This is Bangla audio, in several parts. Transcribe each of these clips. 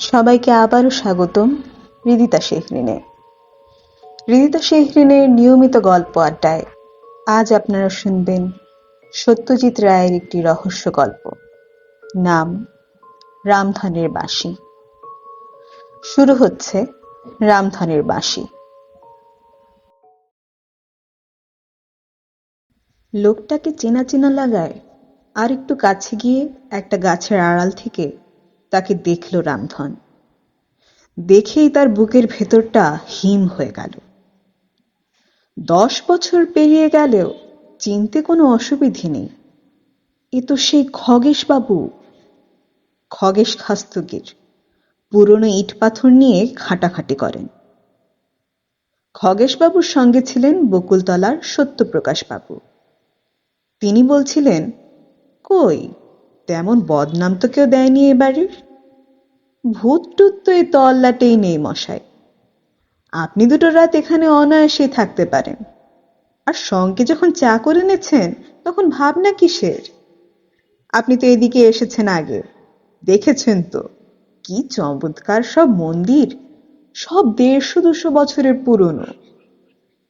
সবাইকে আবারও স্বাগতম হৃদিতা শেহরিনে। হৃদিতা শেহরিনের নিয়মিত গল্প আড্ডায় আজ আপনারা শুনবেন সত্যজিৎ রায়ের একটি রহস্য গল্প, নাম রামধনের বাঁশি। শুরু হচ্ছে রামধনের বাঁশি। লোকটাকে চেনা চেনা লাগায় আর একটু কাছে গিয়ে একটা গাছের আড়াল থেকে তাকে দেখল রামধন। দেখেই তার বুকের ভেতরটা হিম হয়ে গেল। 10 বছর পেরিয়ে গেলেও চিনতে কোনো অসুবিধে নেই। এ তো সেই খগেশ বাবু, খগেশ খাস্তগির। পুরনো ইট পাথর নিয়ে ঘাঁটাঘাঁটি করেন। খগেশ বাবুর সঙ্গে ছিলেন বকুলতলার সত্যপ্রকাশ বাবু। তিনি বলছিলেন, কই তেমন বদনাম তো কেউ দেয়নি এ বাড়ির। ভূত টুত তো এই তল্লাটেই নেই মশাই। আপনি দুটো রাত এখানে অনায়াসেই থাকতে পারেন। আর সঙ্গে যখন চা করে এনেছেন তখন ভাবনা কিসের? আপনি তো এদিকে এসেছেন আগে, দেখেছেন তো কি চমৎকার সব মন্দির, সব 150-200 বছরের পুরনো।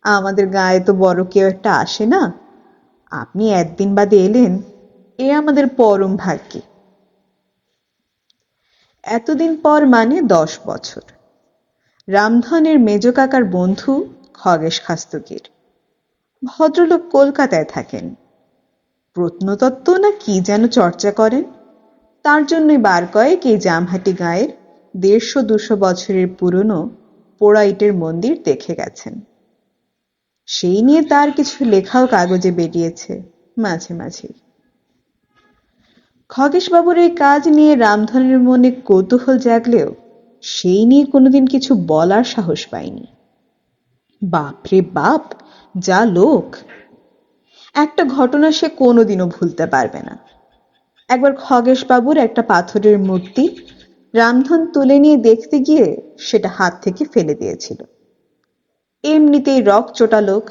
আমাদের গায়ে তো বড় কেউ একটা আসে না। আপনি একদিন বাদে এলেন, এ আমাদের পরম ভাগ্যে। এতদিন পর মানে 10 বছর। রামধনের মেজ কাকার বন্ধু খগেশ খাস্তগির। ভদ্রলোক কলকাতায় থাকেন, প্রত্নতত্ত্ব না কি যেন চর্চা করেন। তার জন্যই বার কয়েক এই জামহাটি গাঁয়ের 150-200 বছরের পুরনো পোড়া ইটের মন্দির দেখে গেছেন। সেই নিয়ে তার কিছু লেখাও কাগজে বেরিয়েছে মাঝে মাঝে। খগেশবাবুর এই কাজ নিয়ে রামধনের মনে কৌতূহল জাগলেও সেই নিয়ে কোনোদিন কিছু বলার সাহস পায়নি। বাপরে বাপ, যা লোক! একটা ঘটনা সে কোনোদিনও ভুলতে পারবে না। একবার খগেশবাবুর একটা পাথরের মূর্তি রামধন তুলে নিয়ে দেখতে গিয়ে সেটা হাত থেকে ফেলে দিয়েছিল। এমনিতেই রকচটা লোক,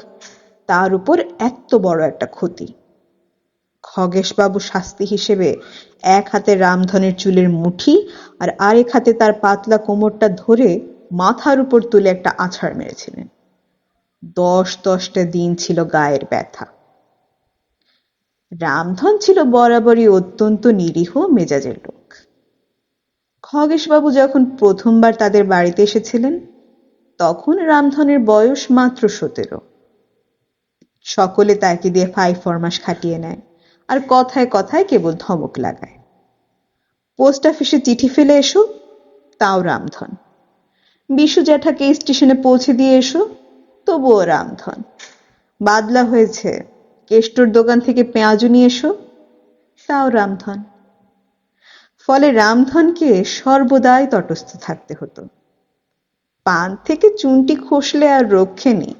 তার উপর এত বড় একটা ক্ষতি। খগেশবাবু শাস্তি হিসেবে এক হাতে রামধনের চুলের মুঠি আর আরেক হাতে তার পাতলা কোমরটা ধরে মাথার উপর তুলে একটা আছাড় মেরেছিলেন। 10-10টা দিন ছিল গায়ের ব্যথা। রামধন ছিল বরাবরই অত্যন্ত নিরীহ মেজাজের লোক। খগেশবাবু যখন প্রথমবার তাদের বাড়িতে এসেছিলেন তখন রামধনের বয়স মাত্র 17। সকলে তাকে দিয়ে 5 ফরমাস খাটিয়ে নেয় আর কথায় কথায় কেবল ধমক লাগায়। পোস্ট অফিসে চিঠি ফেলে এসো, তাও রামধন। বিশু জ্যাঠাকে স্টেশনে পৌঁছে দিয়ে এসো, তবুও রামধন। বাদলা হয়েছে, কেষ্টর দোকান থেকে পেঁয়াজু নিয়ে এসো, তাও রামধন। ফলে রামধনকে সর্বদাই তটস্থ থাকতে হতো। পান থেকে চুনটি খসলে আর রক্ষে নেই।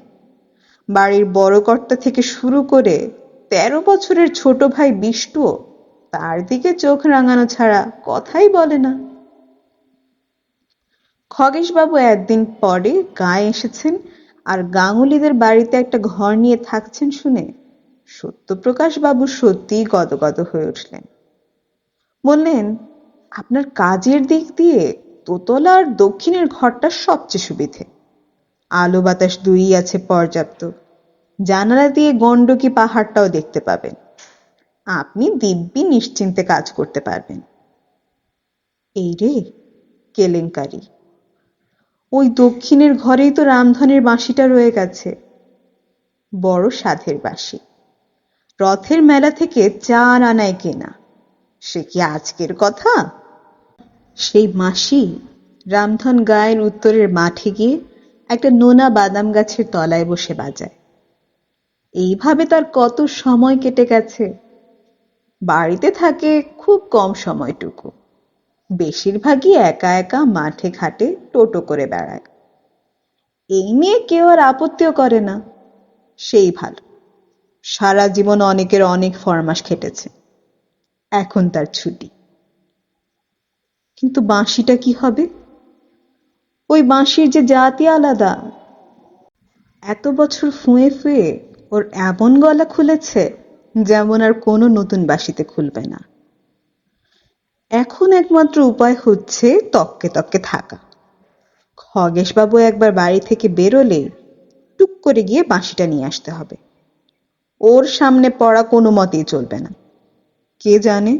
বাড়ির বড় কর্তা থেকে শুরু করে 13 বছরের ছোট ভাই বিষ্টুও তার দিকে চোখ রাঙানো ছাড়া কথাই বলে না। খগেশবাবু একদিন পরে গায়ে এসেছেন আর গাঙ্গুলিদের বাড়িতে একটা ঘর নিয়ে থাকছেন শুনে সত্যপ্রকাশ বাবু সত্যিই গদগদ হয়ে উঠলেন। বললেন, আপনার কাজের দিক দিয়ে দোতলা আর দক্ষিণের ঘরটা সবচেয়ে সুবিধে। আলো বাতাস দুই আছে পর্যাপ্ত। জানালা দিয়ে গণ্ডকী পাহাড়টাও দেখতে পাবেন। আপনি দিব্যি নিশ্চিন্তে কাজ করতে পারবেন। এই রে কেলেঙ্কারি! ওই দক্ষিণের ঘরেই তো রামধনের বাঁশিটা রয়ে গেছে। বড় সাধের বাঁশি, রথের মেলা থেকে 4 আনায় কেনা। সে কি আজকের কথা? সেই বাঁশি রামধন গায়ের উত্তরের মাঠে গিয়ে একটা নোনা বাদাম গাছের তলায় বসে বাজায়। এইভাবে তার কত সময় কেটে গেছে। বাড়িতে থাকে খুব কম সময়টুকু, বেশিরভাগই একা একা মাঠে ঘাটে টোটো করে বেড়ায়। এই নিয়ে কেউ আর আপত্তিও করে না, সেই ভালো। সারা জীবন অনেকের অনেক ফরমাস খেটেছে, এখন তার ছুটি। কিন্তু বাঁশিটা কি হবে? ওই বাঁশির যে জাতি আলাদা। এত বছর ফুঁয়ে ফুঁয়ে ওর এমন গলা খুলেছে যেমন আর কোনো নতুন বাঁশিতে খুলবে না। এখন একমাত্র উপায় হচ্ছে তককে তককে থাকা। খগেশবাবু একবার বাড়ি থেকে বেরোলে টুক করে গিয়ে বাঁশিটা নিয়ে আসতে হবে। ওর সামনে পড়া কোনো মতেই চলবে না। কে জানে,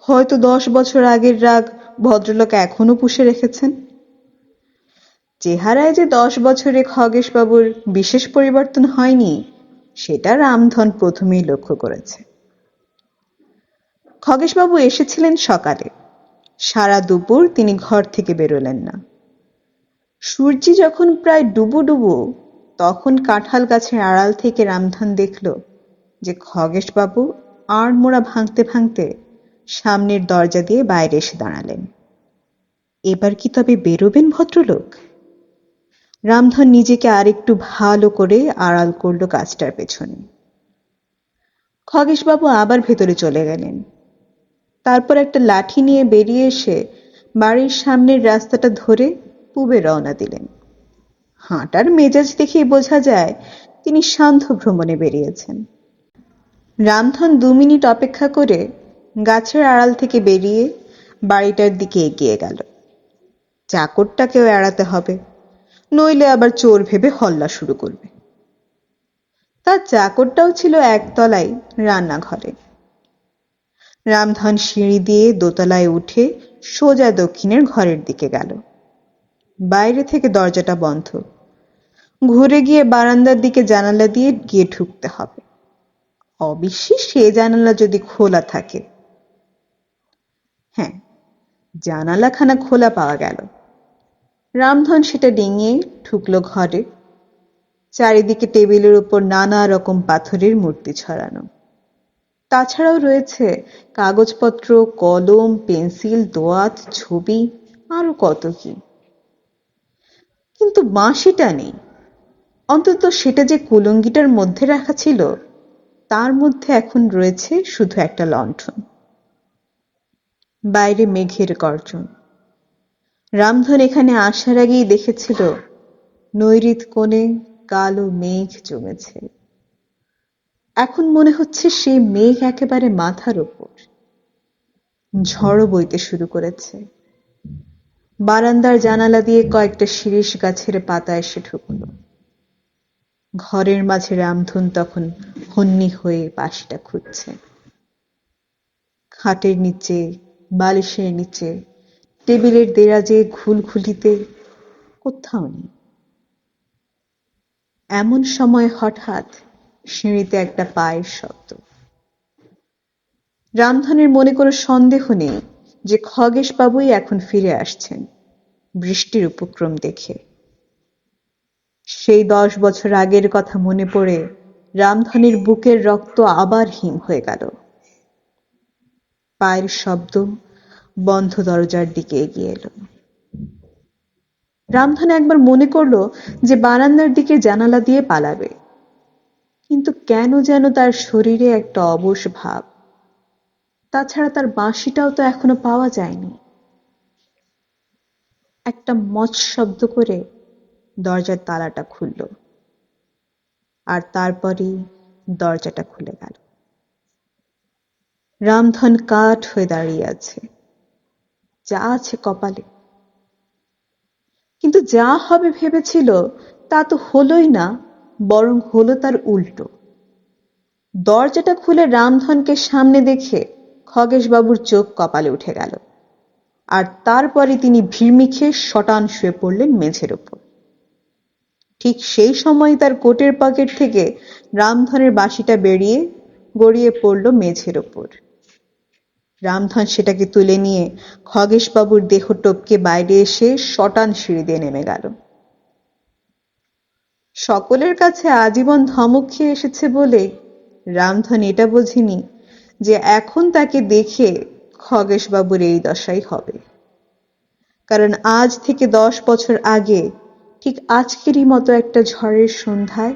হয়তো 10 বছর আগের রাগ ভদ্রলোক এখনো পুষে রেখেছেন। চেহারায় যে 10 বছরে খগেশবাবুর বিশেষ পরিবর্তন হয়নি সেটা রামধন প্রথমেই লক্ষ্য করেছে। খগেশবাবু এসেছিলেন সকালে। সারা দুপুর তিনি ঘর থেকে বেরোলেন না। সূর্যি যখন প্রায় ডুবু ডুবু তখন কাঁঠাল গাছের আড়াল থেকে রামধন দেখল যে খগেশবাবু আড়মোড়া ভাঙতে ভাঙতে সামনের দরজা দিয়ে বাইরে এসে দাঁড়ালেন। এবার কি তবে বেরোবেন ভদ্রলোক? রামধন নিজেকে আরেকটু ভালো করে আড়াল করল গাছটার পেছনে। খগেশবাবু আবার ভেতরে চলে গেলেন। তারপর একটা লাঠি নিয়ে বেরিয়ে এসে বাড়ির সামনের রাস্তাটা ধরে পূবে রওনা দিলেন। হাঁটার মেজাজ দেখেই বোঝা যায় তিনি শান্ত ভ্রমণে বেরিয়েছেন। রামধন 2 মিনিট অপেক্ষা করে গাছের আড়াল থেকে বেরিয়ে বাড়িটার দিকে এগিয়ে গেল। চাকরটাকেও এড়াতে হবে, নইলে আবার চোর ভেবে হল্লা শুরু করবে। তার চাকরটাও ছিল একতলায় রান্নাঘরে। রামধন সিঁড়ি দিয়ে দোতলায় উঠে সোজা দক্ষিণের ঘরের দিকে গেল। বাইরে থেকে দরজাটা বন্ধ। ঘুরে গিয়ে বারান্দার দিকে জানালা দিয়ে গিয়ে ঢুকতে হবে। অবশ্যই সে জানালা যদি খোলা থাকে। হ্যাঁ, জানালাখানা খোলা পাওয়া গেল। রামধন সেটা ডিঙিয়ে ঢুকলো ঘরে। চারিদিকে টেবিলের উপর নানা রকম পাথরের মূর্তি ছড়ানো। তাছাড়াও রয়েছে কাগজপত্র, কলম, পেন্সিল, দোয়াত, ছবি, আরো কত কি। কিন্তু বাঁশিটা নেই। অন্তত সেটা যে কুলঙ্গিটার মধ্যে রাখা ছিল তার মধ্যে এখন রয়েছে শুধু একটা লণ্ঠন। বাইরে মেঘের গর্জন। রামধন এখানে আসার আগেই দেখেছিল নৈঋত কোণে কালো মেঘ জমেছে। এখন মনে হচ্ছে সেই মেঘ একেবারে মাথার ওপর। ঝড়ও বইতে শুরু করেছে। বারান্দার জানালা দিয়ে কয়েকটা শিরীষ গাছের পাতা এসে ঢুকল। ঘরের মাঝে রামধন তখন হন্যি হয়ে বাঁশিটা খুঁজছে। খাটের নিচে, বালিশের নিচে, টেবিলের দেরাজে, ঘুলঘুলিতে, কোথাও নেই। এমন সময় হঠাৎ সিঁড়িতে একটা পায়ের শব্দ। রামধনের মনে কোনো সন্দেহ নেই যে খগেশবাবুই এখন ফিরে আসছেন বৃষ্টির উপক্রম দেখে। সেই 10 বছর আগের কথা মনে পড়ে রামধনের বুকের রক্ত আবার হিম হয়ে গেল। পায়ের শব্দ, বন্ধ দরজার দিকে এগিয়ে এলো। রামধন একবার মনে করলো যে বারান্দার দিকে জানালা দিয়ে পালাবে, কিন্তু কেন যেন তার শরীরে একটা অবশ ভাব। তাছাড়া তার বাঁশিটাও তো এখনো পাওয়া যায়নি। একটা মচ শব্দ করে দরজার তালাটা খুলল, আর তারপরই দরজাটা খুলে গেল। রামধন কাঠ হয়ে দাঁড়িয়ে আছে, যা আছে কপালে। কিন্তু যা হবে ভেবেছিল তা তো হলোই না, বরং হলো তার উল্টো। দরজাটা খুলে রামধনকে সামনে দেখে খগেশবাবুর চোখ কপালে উঠে গেল, আর তারপরে তিনি ভিড়মি খেয়ে শটান শুয়ে পড়লেন মেঝের ওপর। ঠিক সেই সময় তার কোটের পকেট থেকে রামধনের বাঁশিটা বেরিয়ে গড়িয়ে পড়ল মেঝের ওপর। রামধন সেটাকে তুলে নিয়ে খগেশবাবুর দেহ টপকে বাইরে এসে শটান সিঁড়ি দিয়ে নেমে গেল। সকলের কাছে আজীবন ধমক খেয়ে এসেছে বলে রামধন এটা বোঝেনি যে এখন তাকে দেখে খগেশবাবুর এই দশাই হবে। কারণ আজ থেকে 10 বছর আগে ঠিক আজকেরই মতো একটা ঝড়ের সন্ধ্যায়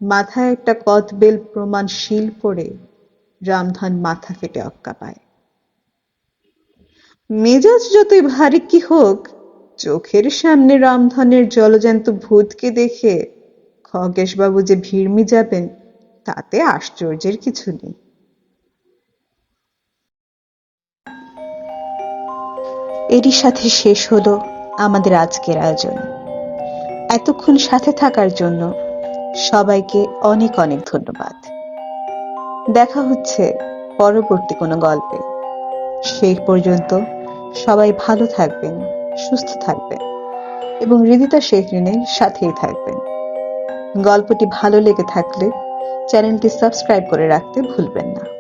মাথায় একটা কদবেল প্রমাণ শিল পড়ে রামধন মাথা ফেটে অক্কা পায়। মেজাজ যতই ভারী কি হোক, চোখের সামনে রামধনের জলজ্যান্ত ভূতকে দেখে খগেশবাবু যে ভিড়মি যাবেন তাতে আশ্চর্যের কিছু নেই। এরই সাথে শেষ হলো আমাদের আজকের আয়োজন। এতক্ষণ সাথে থাকার জন্য সবাইকে অনেক অনেক ধন্যবাদ। দেখা হচ্ছে পরবর্তী কোনো গল্পে। সেই পর্যন্ত সবাই ভালো থাকবেন, সুস্থ থাকবেন এবং হৃদিতা শেখরিনের সাথেই থাকবেন। গল্পটি ভালো লেগে থাকলে চ্যানেলটি সাবস্ক্রাইব করে রাখতে ভুলবেন না।